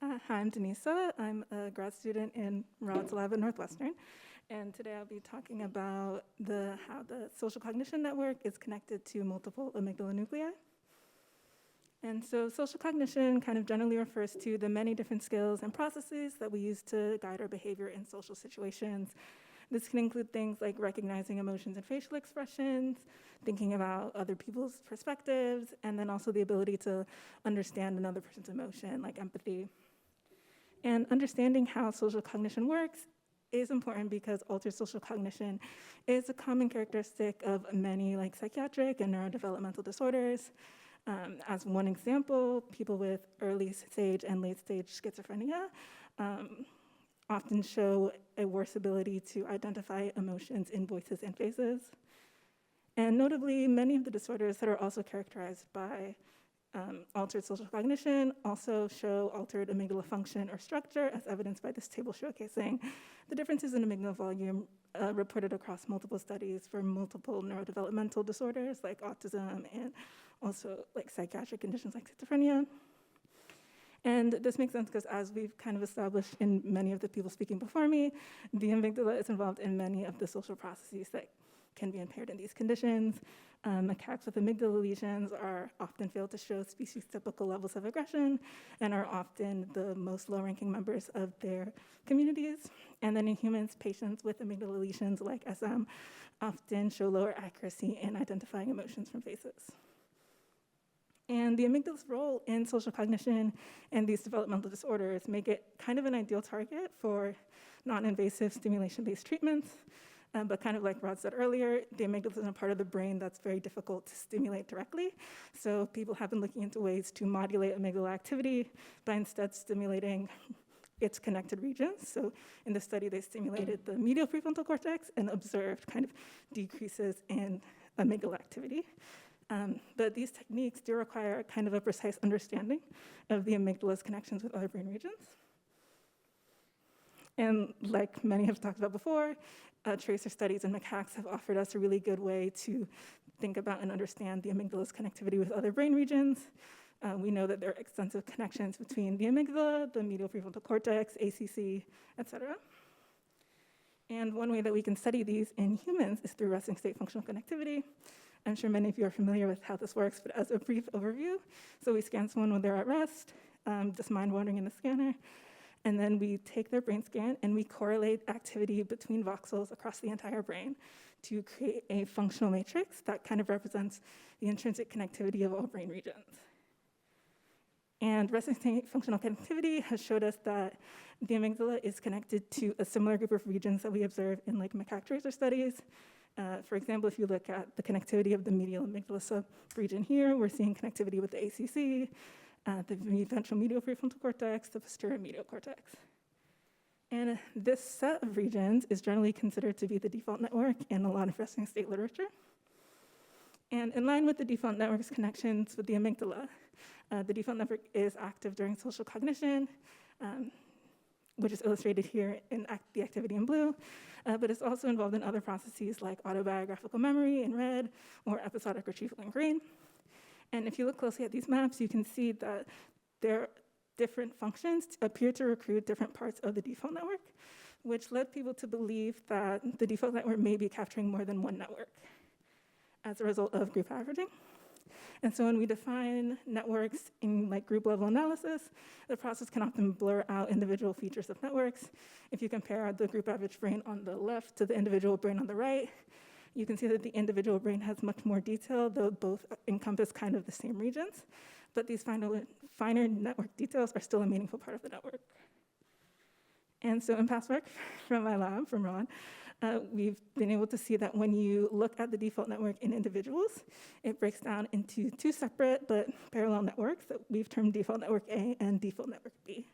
Hi, I'm Donnisa. I'm a grad student in Rod's lab at Northwestern, and today I'll be talking about how the social cognition network is connected to multiple amygdala nuclei. And so social cognition kind of generally refers to the many different skills and processes that we use to guide our behavior in social situations. This can include things like recognizing emotions and facial expressions, thinking about other people's perspectives, and then also the ability to understand another person's emotion, like empathy. And understanding how social cognition works is important because altered social cognition is a common characteristic of many psychiatric and neurodevelopmental disorders. As one example, people with early stage and late stage schizophrenia often show a worse ability to identify emotions in voices and faces. And notably, many of the disorders that are also characterized by altered social cognition also show altered amygdala function or structure, as evidenced by this table showcasing the differences in amygdala volume reported across multiple studies for multiple neurodevelopmental disorders like autism and also psychiatric conditions like schizophrenia. And this makes sense because, as we've kind of established in many of the people speaking before me, the amygdala is involved in many of the social processes that can be impaired in these conditions. Macaques with amygdala lesions are often failed to show species-typical levels of aggression and are often the most low-ranking members of their communities. And then in humans, patients with amygdala lesions like SM often show lower accuracy in identifying emotions from faces. And the amygdala's role in social cognition and these developmental disorders make it kind of an ideal target for non-invasive stimulation-based treatments. But kind of like Rod said earlier, the amygdala is a part of the brain that's very difficult to stimulate directly. So people have been looking into ways to modulate amygdala activity by instead stimulating its connected regions. So in the study, they stimulated the medial prefrontal cortex and observed kind of decreases in amygdala activity. But these techniques do require kind of a precise understanding of the amygdala's connections with other brain regions. And like many have talked about before, tracer studies in macaques have offered us a really good way to think about and understand the amygdala's connectivity with other brain regions. We know that there are extensive connections between the amygdala, the medial prefrontal cortex, ACC, etc. And one way that we can study these in humans is through resting state functional connectivity. I'm sure many of you are familiar with how this works, but as a brief overview, so we scan someone when they're at rest, just mind wandering in the scanner, and then we take their brain scan and we correlate activity between voxels across the entire brain to create a functional matrix that kind of represents the intrinsic connectivity of all brain regions. And resting state functional connectivity has showed us that the amygdala is connected to a similar group of regions that we observe in macaque tracer studies. For example, if you look at the connectivity of the medial amygdala subregion here, we're seeing connectivity with the ACC, the ventral medial prefrontal cortex, the posterior medial cortex. And this set of regions is generally considered to be the default network in a lot of resting state literature. And in line with the default network's connections with the amygdala, the default network is active during social cognition, which is illustrated here in the activity in blue, but it's also involved in other processes like autobiographical memory in red or episodic retrieval in green. And if you look closely at these maps, you can see that their different functions appear to recruit different parts of the default network, which led people to believe that the default network may be capturing more than one network as a result of group averaging. And so when we define networks in group level analysis, the process can often blur out individual features of networks. If you compare the group average brain on the left to the individual brain on the right, you can see that the individual brain has much more detail, though both encompass kind of the same regions. But these finer network details are still a meaningful part of the network. And so in past work from my lab, from Ron, we've been able to see that when you look at the default network in individuals, it breaks down into two separate but parallel networks that we've termed default network A and default network B.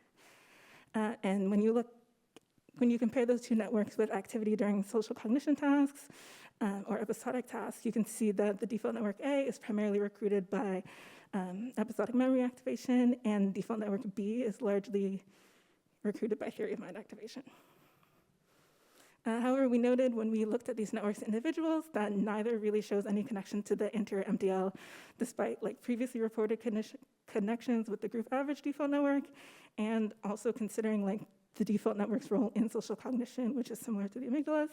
And when you compare those two networks with activity during social cognition tasks or episodic tasks, you can see that the default network A is primarily recruited by episodic memory activation, and default network B is largely recruited by theory of mind activation. However, we noted when we looked at these networks in individuals that neither really shows any connection to the anterior MDL, despite previously reported connections with the group average default network, and also considering like the default network's role in social cognition, which is similar to the amygdala's.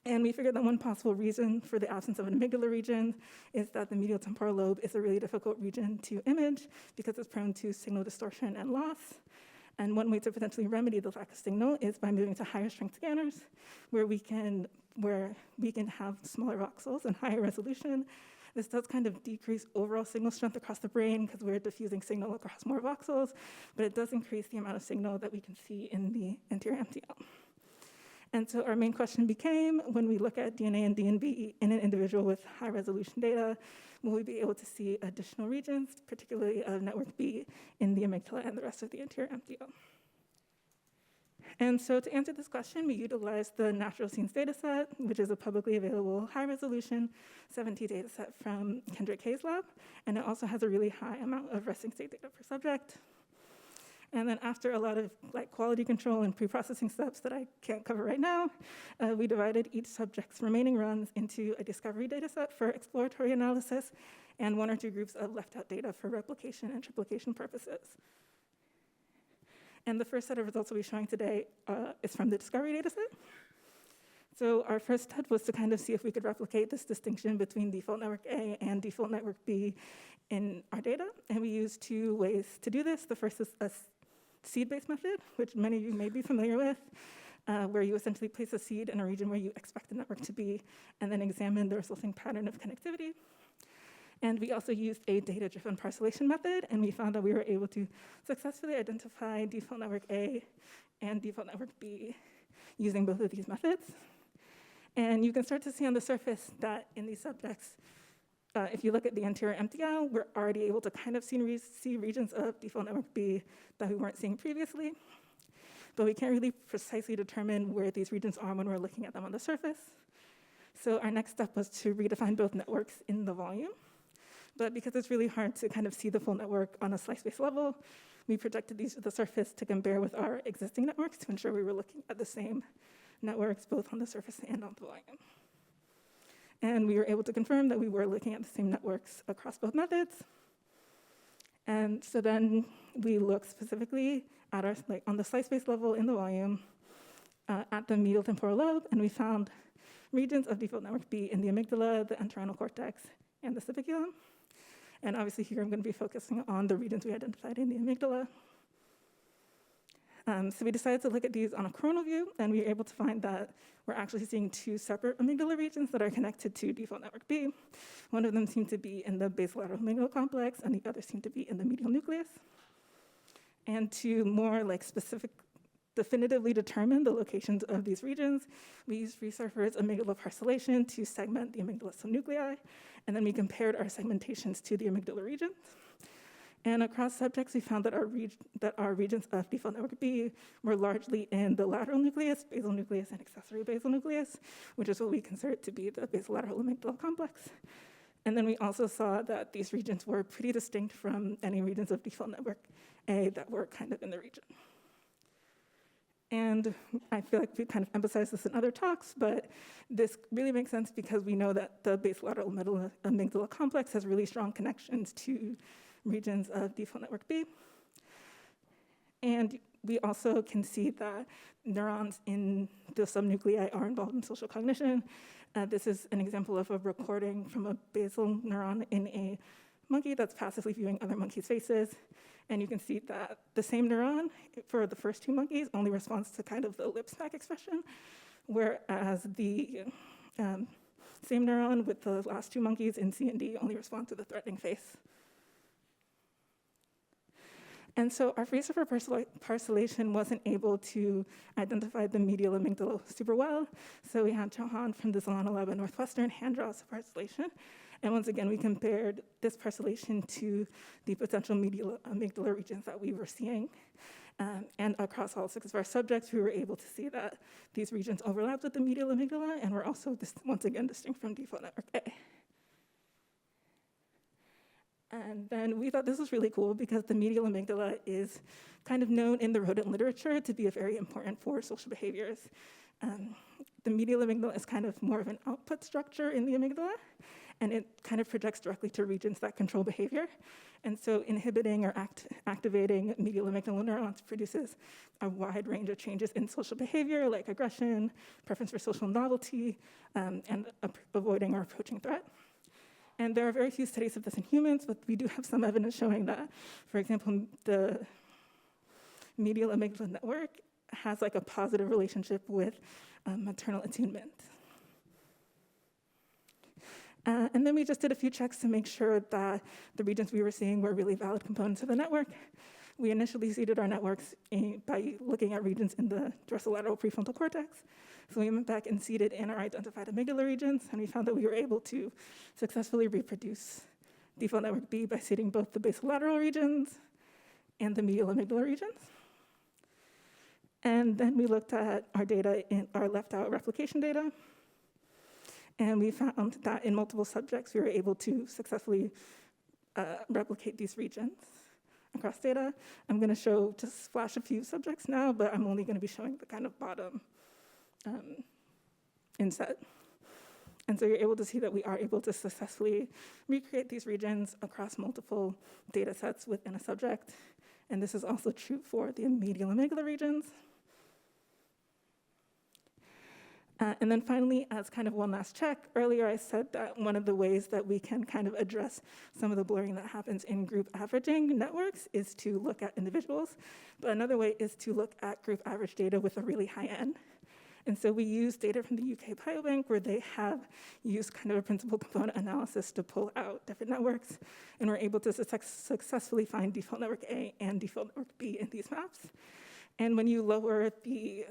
And we figured that one possible reason for the absence of an amygdala region is that the medial temporal lobe is a really difficult region to image because it's prone to signal distortion and loss. And one way to potentially remedy the lack of signal is by moving to higher strength scanners, where we can have smaller voxels and higher resolution. This does kind of decrease overall signal strength across the brain because we're diffusing signal across more voxels, but it does increase the amount of signal that we can see in the anterior MTL. And so our main question became, when we look at DNA and DNB in an individual with high resolution data, will we be able to see additional regions, particularly of network B in the amygdala and the rest of the anterior MTL? And so to answer this question, we utilized the natural scenes dataset, which is a publicly available high resolution 7T dataset from Kendrick Hayes' lab. And it also has a really high amount of resting state data per subject. And then after a lot of quality control and pre-processing steps that I can't cover right now, we divided each subject's remaining runs into a discovery data set for exploratory analysis and 1 or 2 groups of left out data for replication and triplication purposes. And the first set of results we'll be showing today is from the discovery data set. So our first step was to kind of see if we could replicate this distinction between default network A and default network B in our data. And we used 2 ways to do this. The first is a seed-based method, which many of you may be familiar with, where you essentially place a seed in a region where you expect the network to be, and then examine the resulting pattern of connectivity. And we also used a data-driven parcellation method, and we found that we were able to successfully identify default network A and default network B using both of these methods. And you can start to see on the surface that in these subjects, if you look at the anterior MTL, we're already able to kind of see regions of default network B that we weren't seeing previously. But we can't really precisely determine where these regions are when we're looking at them on the surface. So our next step was to redefine both networks in the volume. But because it's really hard to kind of see the full network on a slice-based level, we projected these to the surface to compare with our existing networks to ensure we were looking at the same networks both on the surface and on the volume. And we were able to confirm that we were looking at the same networks across both methods. And so then we looked specifically at our, on the slice-based level in the volume at the medial temporal lobe, and we found regions of default network B in the amygdala, the entorhinal cortex, and the subiculum. And obviously here I'm going to be focusing on the regions we identified in the amygdala. So we decided to look at these on a coronal view, and we were able to find that we're actually seeing 2 separate amygdala regions that are connected to default network B. One of them seemed to be in the basolateral amygdala complex, and the other seemed to be in the medial nucleus. And to more definitively determine the locations of these regions, we used resurfer's amygdala parcellation to segment the amygdala subnuclei, and then we compared our segmentations to the amygdala regions. And across subjects, we found that our regions of default network B were largely in the lateral nucleus, basal nucleus, and accessory basal nucleus, which is what we consider to be the basolateral amygdala complex. And then we also saw that these regions were pretty distinct from any regions of default network A that were kind of in the region. And I feel like we kind of emphasized this in other talks, but this really makes sense because we know that the basolateral amygdala complex has really strong connections to regions of default network B. And we also can see that neurons in the subnuclei are involved in social cognition. This is an example of a recording from a basal neuron in a monkey that's passively viewing other monkeys' faces. And you can see that the same neuron for the first 2 monkeys only responds to kind of the lip smack expression, whereas the same neuron with the last 2 monkeys in C and D only respond to the threatening face. And so our resurfer parcellation wasn't able to identify the medial amygdala super well, so we had Johan from the Solana lab at Northwestern hand draw us a parcellation. And once again, we compared this parcellation to the potential medial amygdala regions that we were seeing. And across all 6 of our subjects, we were able to see that these regions overlapped with the medial amygdala and were also, once again, distinct from default network A. And then we thought this was really cool because the medial amygdala is kind of known in the rodent literature to be very important for social behaviors. The medial amygdala is kind of more of an output structure in the amygdala, and it kind of projects directly to regions that control behavior. And so inhibiting or activating medial amygdala neurons produces a wide range of changes in social behavior, like aggression, preference for social novelty, and avoiding or approaching threat. And there are very few studies of this in humans, but we do have some evidence showing that, for example, the medial amygdala network has like a positive relationship with maternal attunement. And then we just did a few checks to make sure that the regions we were seeing were really valid components of the network. We initially seeded our networks by looking at regions in the dorsolateral prefrontal cortex. So we went back and seeded in our identified amygdala regions, and we found that we were able to successfully reproduce default network B by seeding both the basolateral regions and the medial amygdala regions. And then we looked at our data in our left-out replication data, and we found that in multiple subjects, we were able to successfully replicate these regions across data. I'm going to just flash a few subjects now, but I'm only going to be showing the kind of bottom inset. And so you're able to see that we are able to successfully recreate these regions across multiple data sets within a subject. And this is also true for the medial amygdala regions. And then finally, as kind of one last check, earlier I said that one of the ways that we can kind of address some of the blurring that happens in group averaging networks is to look at individuals. But another way is to look at group average data with a really high N. And so we use data from the UK Biobank where they have used kind of a principal component analysis to pull out different networks. And we're able to successfully find default network A and default network B in these maps. And when you lower the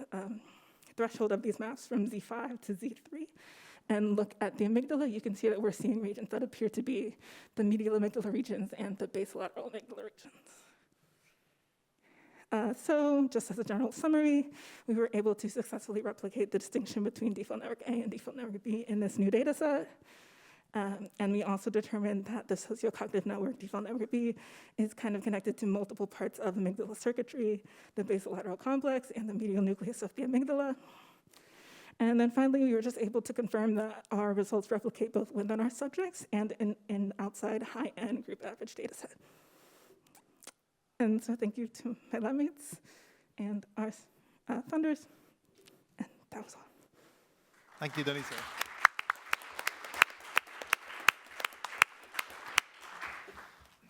threshold of these maps from Z5 to Z3 and look at the amygdala, you can see that we're seeing regions that appear to be the medial amygdala regions and the basolateral amygdala regions. So just as a general summary, we were able to successfully replicate the distinction between default network A and default network B in this new data set. And we also determined that the sociocognitive network, default network B, is kind of connected to multiple parts of amygdala circuitry, the basolateral complex, and the medial nucleus of the amygdala. And then finally, we were just able to confirm that our results replicate both within our subjects and in outside high-end group average data set. And so thank you to my lab mates and our funders. And that was all. Thank you, Donnisa.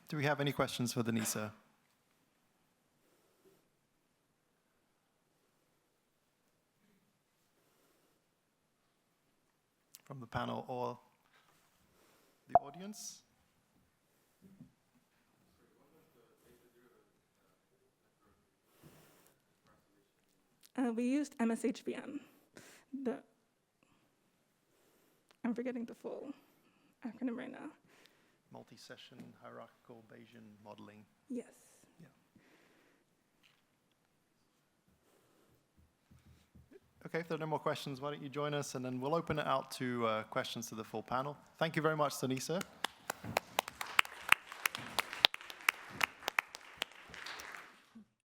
Do we have any questions for Donnisa? From the panel or the audience? We used MSHBM. I'm forgetting the full acronym right now. Multi-session hierarchical Bayesian modeling. Yes. Yeah. Okay, if there are no more questions, why don't you join us, and then we'll open it out to questions to the full panel. Thank you very much, Donnisa.